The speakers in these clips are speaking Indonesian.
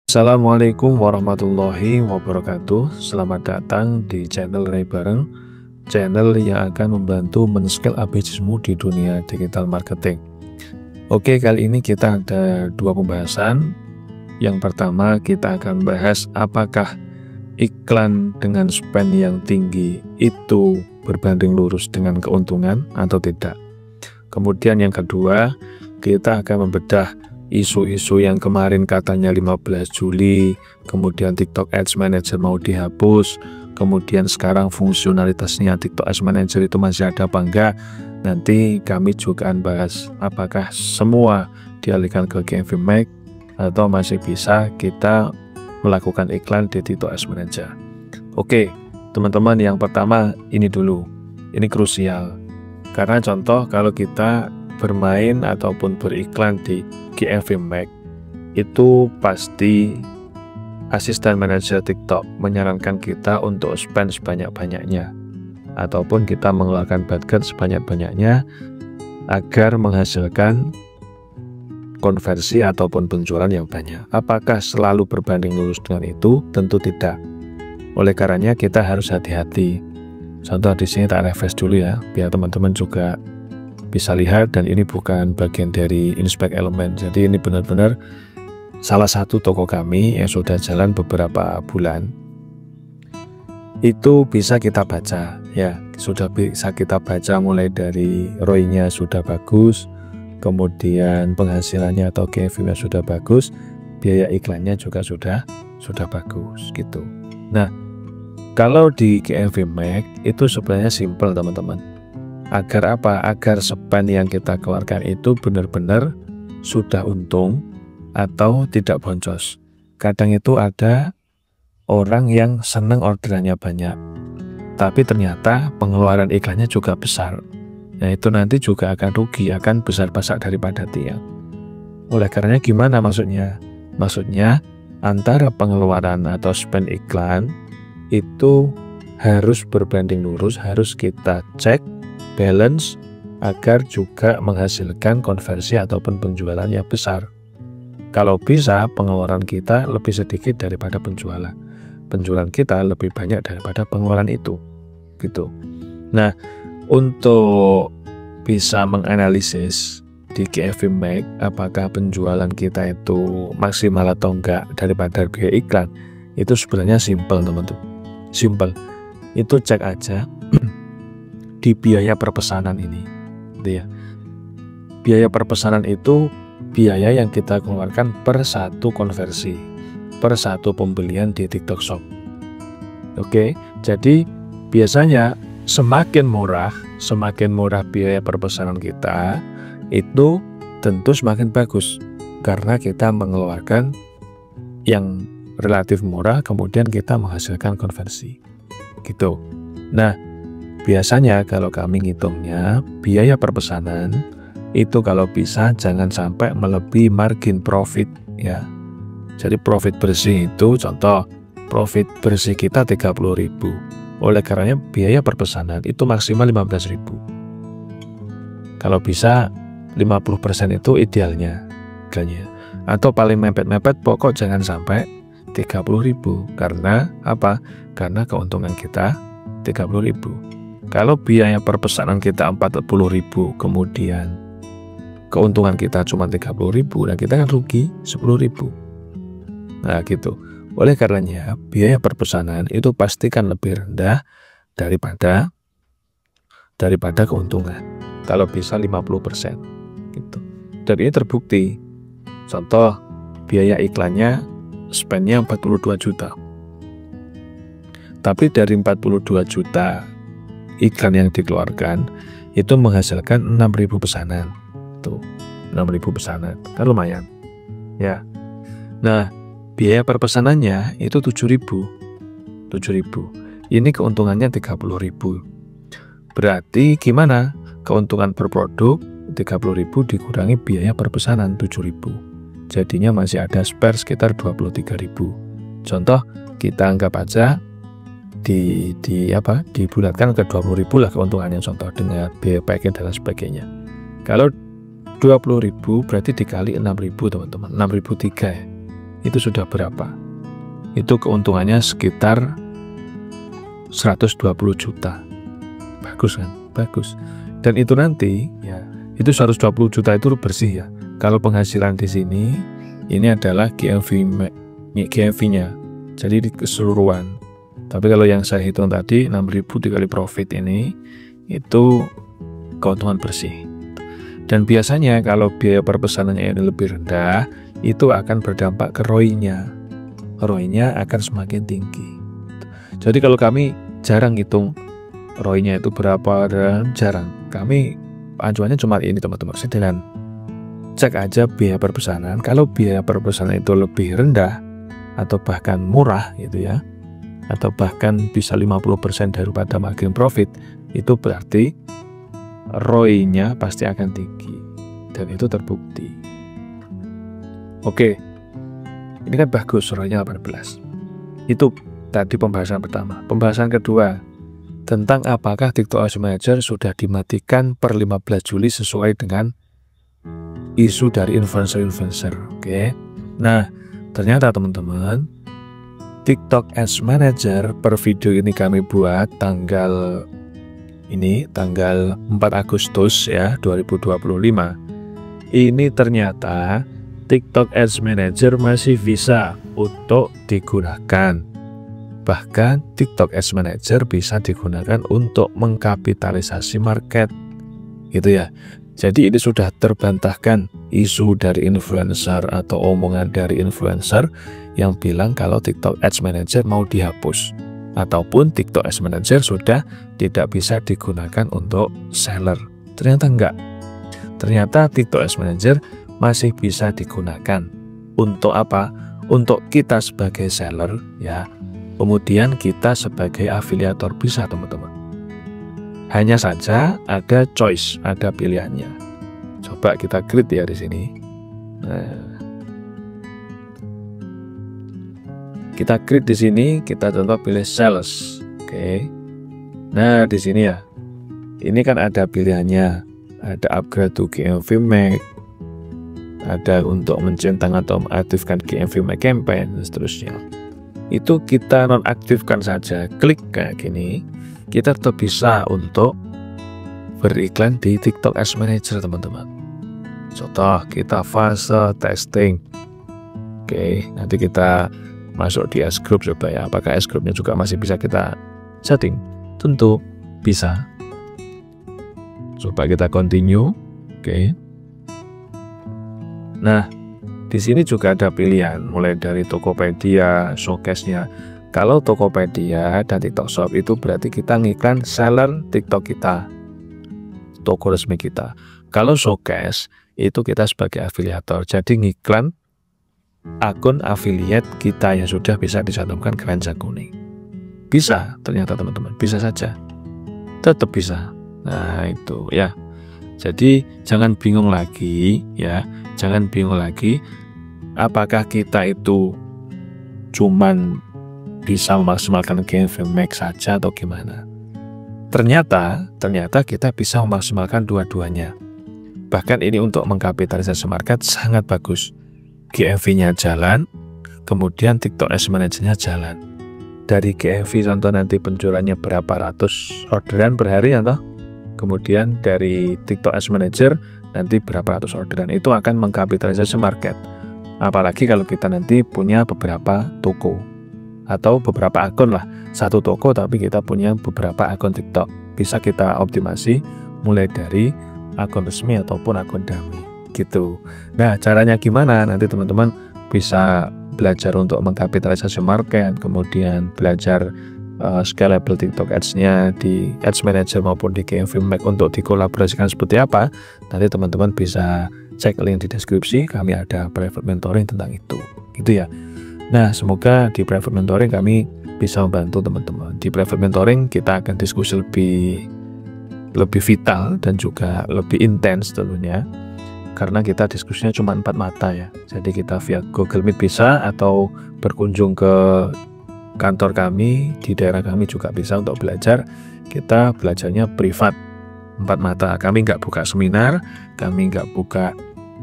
Assalamualaikum warahmatullahi wabarakatuh. Selamat datang di channel Ray Bareng, channel yang akan membantu men-scale bisnismu di dunia digital marketing. Oke, kali ini kita ada dua pembahasan. Yang pertama, kita akan bahas apakah iklan dengan spend yang tinggi itu berbanding lurus dengan keuntungan atau tidak. Kemudian yang kedua, kita akan membedah isu-isu yang kemarin katanya 15 Juli, kemudian TikTok Ads Manager mau dihapus, kemudian sekarang fungsionalitasnya TikTok Ads Manager itu masih ada apa enggak. Nanti kami juga akan bahas apakah semua dialihkan ke GMV atau masih bisa kita melakukan iklan di TikTok Ads Manager. Oke, teman-teman, yang pertama ini dulu. Ini krusial. Karena contoh kalau kita bermain ataupun beriklan di GMV itu pasti asisten manajer TikTok menyarankan kita untuk spend sebanyak-banyaknya ataupun kita mengeluarkan budget sebanyak-banyaknya agar menghasilkan konversi ataupun penjualan yang banyak. Apakah selalu berbanding lurus dengan itu? Tentu tidak. Oleh karenanya kita harus hati-hati. Contoh di sini tak refresh dulu ya, biar teman-teman juga bisa lihat, dan ini bukan bagian dari Inspect Element. Jadi ini benar-benar salah satu toko kami yang sudah jalan beberapa bulan. Itu bisa kita baca ya, sudah bisa kita baca mulai dari ROI-nya sudah bagus, kemudian penghasilannya atau GMV-nya sudah bagus, biaya iklannya juga sudah bagus gitu. Nah, kalau di GMV itu sebenarnya simple teman-teman. Agar apa? Agar spend yang kita keluarkan itu benar-benar sudah untung atau tidak boncos. Kadang itu ada orang yang senang orderannya banyak, tapi ternyata pengeluaran iklannya juga besar. Nah, itu nanti juga akan rugi, akan besar-besar daripada tiang. Oleh karenanya gimana maksudnya? Maksudnya antara pengeluaran atau spend iklan itu harus berbanding lurus, harus kita cek balance agar juga menghasilkan konversi ataupun penjualan yang besar. Kalau bisa pengeluaran kita lebih sedikit daripada penjualan kita lebih banyak daripada pengeluaran itu gitu. Nah, untuk bisa menganalisis di GMV apakah penjualan kita itu maksimal atau enggak daripada biaya iklan, itu sebenarnya simple teman-teman. Simple. Itu cek aja di biaya perpesanan ini gitu ya. Biaya perpesanan itu biaya yang kita keluarkan per satu konversi, per satu pembelian di TikTok Shop. Oke, jadi biasanya semakin murah biaya perpesanan kita, itu tentu semakin bagus karena kita mengeluarkan yang relatif murah, kemudian kita menghasilkan konversi gitu. Nah, biasanya kalau kami ngitungnya biaya perpesanan itu kalau bisa jangan sampai melebihi margin profit ya. Jadi profit bersih itu contoh profit bersih kita 30.000. Oleh karenanya biaya perpesanan itu maksimal 15.000. Kalau bisa 50% itu idealnya. Atau paling mepet-mepet pokok jangan sampai 30.000. Karena apa? Karena keuntungan kita 30.000. Kalau biaya perpesanan kita 40.000, kemudian keuntungan kita cuma 30.000, dan kita kan rugi 10.000. Nah gitu. Oleh karenanya biaya perpesanan itu pastikan lebih rendah daripada keuntungan. Kalau bisa 50% gitu. Dan ini terbukti. Contoh biaya iklannya spendnya 42 juta. Tapi dari 42 juta iklan yang dikeluarkan itu menghasilkan 6.000 pesanan. Tuh, 6.000 pesanan. Kan lumayan. Ya. Nah, biaya perpesanannya itu 7.000. Ini keuntungannya 30.000. Berarti gimana? Keuntungan per produk 30.000 dikurangi biaya perpesanan 7.000. Jadinya masih ada spare sekitar 23.000. Contoh, kita anggap aja dibulatkan ke 20.000 lah keuntungannya, contoh dengan biaya packing dan sebagainya. Kalau 20.000 berarti dikali 6.000 teman-teman, 6.003 ya. itu sudah berapa? Itu keuntungannya sekitar 120 juta. Bagus kan? Bagus. Dan itu nanti ya, itu 120 juta itu bersih ya. Kalau penghasilan di sini ini adalah GMV-nya. Jadi di keseluruhan. Tapi kalau yang saya hitung tadi 6.000 dikali profit ini itu keuntungan bersih. Dan biasanya kalau biaya perpesanannya ini lebih rendah, itu akan berdampak ke ROI-nya. ROI-nya akan semakin tinggi. Jadi kalau kami jarang hitung ROI-nya itu berapa dan jarang. Kami acuannya cuma ini teman-teman. Dengan cek aja biaya perpesanan. Kalau biaya perpesanan itu lebih rendah atau bahkan murah gitu ya, atau bahkan bisa 50% daripada margin profit, itu berarti ROI-nya pasti akan tinggi. Dan itu terbukti. Oke. Ini kan bagus ROI-nya 18. Itu tadi pembahasan pertama. Pembahasan kedua tentang apakah TikTok Ads Manager sudah dimatikan per 15 Juli sesuai dengan isu dari influencer-influencer. Oke. Nah, ternyata teman-teman, TikTok Ads Manager per video ini kami buat tanggal 4 Agustus ya 2025. Ini ternyata TikTok Ads Manager masih bisa untuk digunakan. Bahkan TikTok Ads Manager bisa digunakan untuk mengkapitalisasi market. Gitu ya. Jadi ini sudah terbantahkan isu dari influencer atau omongan dari influencer yang bilang kalau TikTok Ads Manager mau dihapus. Ataupun TikTok Ads Manager sudah tidak bisa digunakan untuk seller. Ternyata enggak. Ternyata TikTok Ads Manager masih bisa digunakan. Untuk apa? Untuk kita sebagai seller ya. Kemudian kita sebagai afiliator bisa teman-teman. Hanya saja ada choice, ada pilihannya. Coba kita klik ya di sini. Nah, kita klik di sini, kita contoh pilih sales. Oke. Nah, di sini ya. Ini kan ada pilihannya. Ada upgrade to GMV Max. Ada untuk mencentang atau mengaktifkan GMV Max campaign dan seterusnya. Itu kita nonaktifkan saja. Klik kayak gini. Kita tetap bisa untuk beriklan di TikTok Ads Manager teman-teman. Contoh kita fase testing. Oke, nanti kita masuk di Ads Group coba ya. Apakah Ads Groupnya juga masih bisa kita setting? Tentu bisa. Coba kita continue. Oke. Nah, di sini juga ada pilihan mulai dari Tokopedia, Showcase-nya. Kalau Tokopedia dan TikTok Shop itu berarti kita ngiklan seller TikTok kita, toko resmi kita. Kalau Showcase itu kita sebagai afiliator, jadi ngiklan akun affiliate kita yang sudah bisa dicantumkan ke ranjang kuning. Bisa ternyata teman-teman, bisa saja, tetap bisa. Nah itu ya. Jadi jangan bingung lagi ya, jangan bingung lagi. Apakah kita itu cuman bisa memaksimalkan GMV Max saja atau gimana? Ternyata kita bisa memaksimalkan dua-duanya. Bahkan ini untuk mengkapitalisasi market sangat bagus. GMV-nya jalan, kemudian TikTok Ads Manager-nya jalan. Dari GMV contoh nanti penjualannya berapa ratus orderan per hari atau kemudian dari TikTok Ads Manager nanti berapa ratus orderan, itu akan mengkapitalisasi market. Apalagi kalau kita nanti punya beberapa toko atau beberapa akun lah, satu toko tapi kita punya beberapa akun TikTok, bisa kita optimasi mulai dari akun resmi ataupun akun dummy gitu. Nah caranya gimana? Nanti teman-teman bisa belajar untuk mengkapitalisasi market, kemudian belajar scalable TikTok Ads-nya di Ads Manager maupun di GMV Max untuk dikolaborasikan seperti apa. Nanti teman-teman bisa cek link di deskripsi, kami ada private mentoring tentang itu gitu ya. Nah semoga di private mentoring kami bisa membantu teman-teman. Di private mentoring kita akan diskusi lebih vital dan juga lebih intens tentunya, karena kita diskusinya cuma 4 mata ya. Jadi kita via Google Meet bisa, atau berkunjung ke kantor kami di daerah kami juga bisa untuk belajar. Kita belajarnya privat 4 mata. Kami nggak buka seminar, kami nggak buka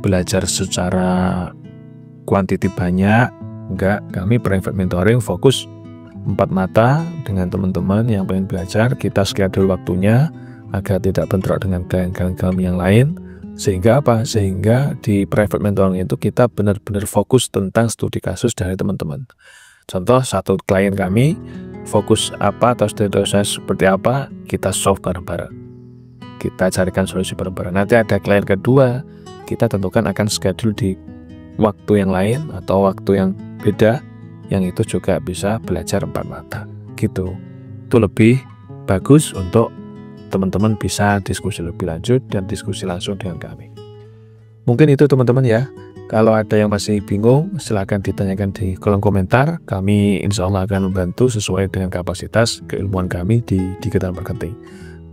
belajar secara kuantiti banyak, Enggak, kami private mentoring fokus 4 mata dengan teman-teman yang pengen belajar. Kita schedule waktunya agar tidak bentrok dengan klien-klien kami yang lain. Sehingga apa? Sehingga di private mentoring itu kita benar-benar fokus tentang studi kasus dari teman-teman. Contoh, satu klien kami fokus apa atau studi kasus seperti apa, kita solve bareng-bareng. Kita carikan solusi bareng-bareng. Nanti ada klien kedua, kita tentukan akan schedule di waktu yang lain atau waktu yang beda, yang itu juga bisa belajar 4 mata gitu. Itu lebih bagus untuk teman-teman bisa diskusi lebih lanjut dan diskusi langsung dengan kami. Mungkin itu teman-teman ya. Kalau ada yang masih bingung, silahkan ditanyakan di kolom komentar. Kami insya Allah akan membantu sesuai dengan kapasitas keilmuan kami di digital marketing.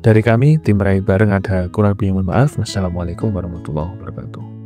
Dari kami, tim Rai Bareng ada kurang lebih, mohon maaf. Wassalamualaikum warahmatullahi wabarakatuh.